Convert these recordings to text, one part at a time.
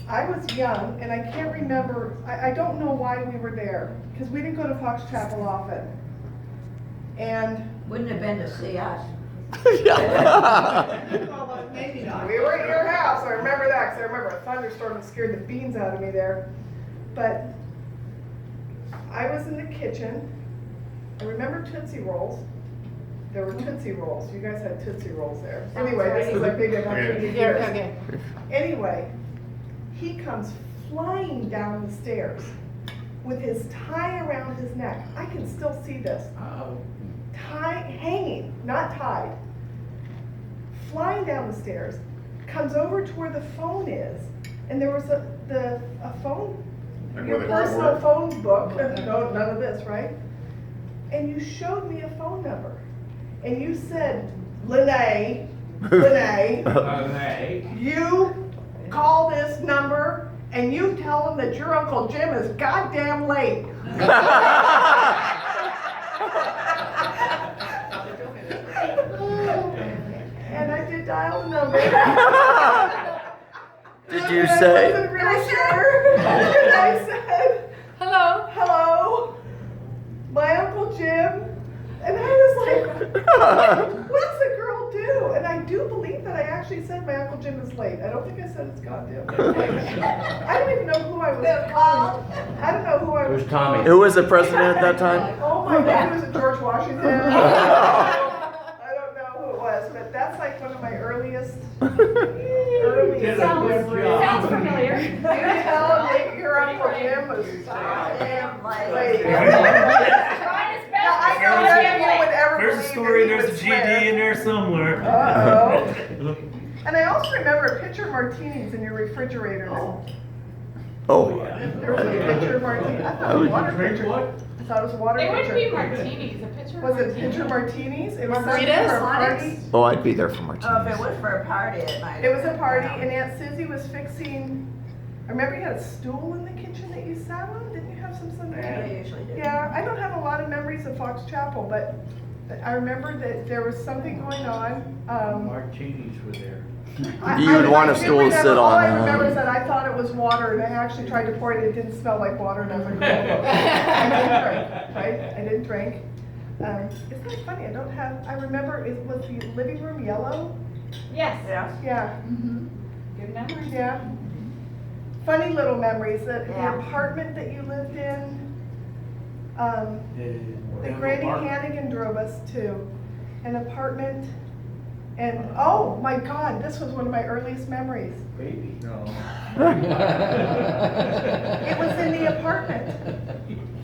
I was young, and I can't remember, I don't know why we were there, because we didn't go to Fox Chapel often. And Wouldn't have been to see us. maybe not. We were at your house, I remember that, because I remember a thunderstorm that scared the beans out of me there. But I was in the kitchen. I remember Tootsie Rolls. There were Tootsie Rolls. You guys had Tootsie Rolls there. Anyway, this is a big opportunity here. Okay. Anyway, he comes flying down the stairs with his tie around his neck. I can still see this. Tie hanging, not tied. Flying down the stairs, comes over to where the phone is, and there was a phone, Like your where the personal keyboard- phone book. No, none of this, right? And you showed me a phone number, and you said, Lene, you call this number and you tell them that your Uncle Jim is goddamn late. And I did dial the number. Did you And I say? wasn't really sure. And I said, hello, my Uncle Jim. And I was like, what's a girl do? And I do believe that I actually said my Uncle Jim is late. I don't think I said it's goddamn late. I don't even know who I was calling. I don't know who I was. It was Tommy. Who was the president at that time? Oh my God, was it George Washington? I don't know who it was, but that's like one of my earliest Sounds memories. familiar. You tell me your Uncle Jim was goddamn late. Trying his Now, I best. know that you would ever There's a believe story, that he there's a would GD swear. in there somewhere. Uh-oh. And I also remember a pitcher of martinis in your refrigerator. Oh, There was a pitcher of martinis. I thought it was water pitcher. I thought it was a water They wouldn't be pitcher. martinis, a pitcher. Was it pitcher martinis? It was something Margaritas? for a party. oh, I'd be there for Oh, if martinis. it was for a party, it might. It was a party, and Aunt Susie was fixing. I remember you had a stool in the kitchen that you sat on. Didn't you have some? They usually do. Yeah, I don't have a lot of memories of Fox Chapel, but I remember that there was something going on. Martinis were there. You would want a do stool to remember- sit All I on, remember huh? is that I thought it was water, and I actually tried to pour it. It didn't smell like water, and I was like, oh. I didn't drink, right? I didn't drink. Isn't that funny? I don't have. I remember it was the living room yellow. Yes. Yeah. Yeah, Good memory. yeah. Funny little memories. The Yeah. apartment that you lived in. That Denver Granny Park. Hannigan drove us to, an apartment, and oh my God, this was one of my earliest memories. Baby. No. It was in the apartment.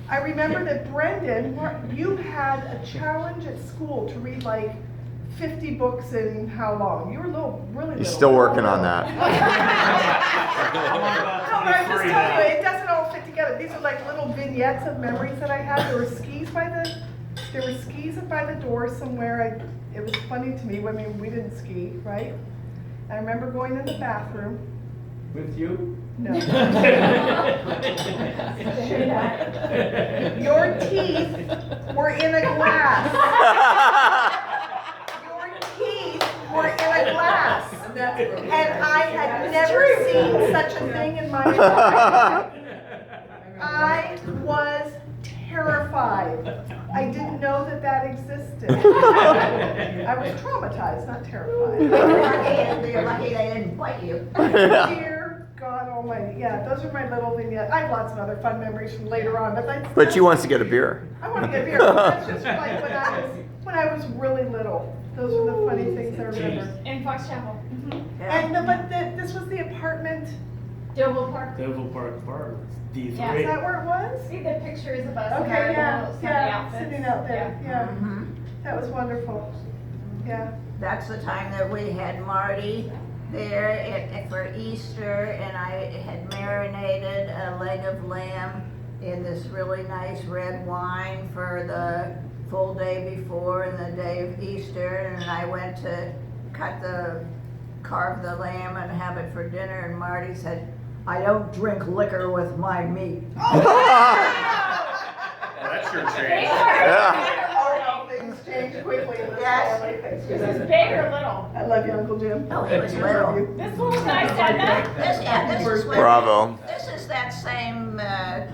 I remember that Brendan, you had a challenge at school to read like 50 books in how long? You were really little. He's still working on that. No, but I'm just telling you, it doesn't all fit together. These are like little vignettes of memories that I had. There were skis by the door somewhere. It was funny to me. I mean, we didn't ski, right? I remember going in the bathroom. With you? No. Your teeth were in a glass. Your teeth were in a glass. And I had never seen such a thing in my life. I was terrified. I didn't know that that existed. I was traumatized, not terrified. You're lucky they didn't bite you. Dear God Almighty. Yeah, those are my little vignettes. I have lots of other fun memories from later on, but that's. But she wants to get a beer. I want to get beer. That's just like when I was really little. Those are the funny things I remember. In Fox Chapel. This was the apartment. Deauville Park. Devil Park Park, D3. Yeah. Is that where it was? See the pictures of us in Okay, our yeah, little Sunday yeah, outfits. sitting out there, yeah. Mhm. That was wonderful. Yeah. That's the time that we had Marty there for Easter, and I had marinated a leg of lamb in this really nice red wine for the full day before and the day of Easter, and I went to carve the lamb and have it for dinner, and Marty said, "I don't drink liquor with my meat." Well, that sure changed. Oh, how things change. quickly in this Yes. family. Thanks for This is that. big or little? I love you, Uncle Jim. Oh, he was I love little. you. This one's nice, Edna. This is where. Bravo. This is that same,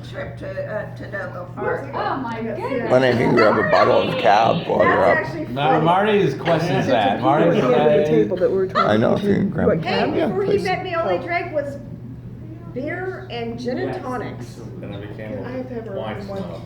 trip to Dover Park. Oh, my goodness. Lenny, if you can grab a bottle of cab while you're That's up. actually No, funny. Marty questions that. Marty's At the table that we were talking I know, if you can grab. What, Hey, Yeah, before he please. met me, all I drank was beer and gin and tonics. And I became I have to have a her wine one. snob.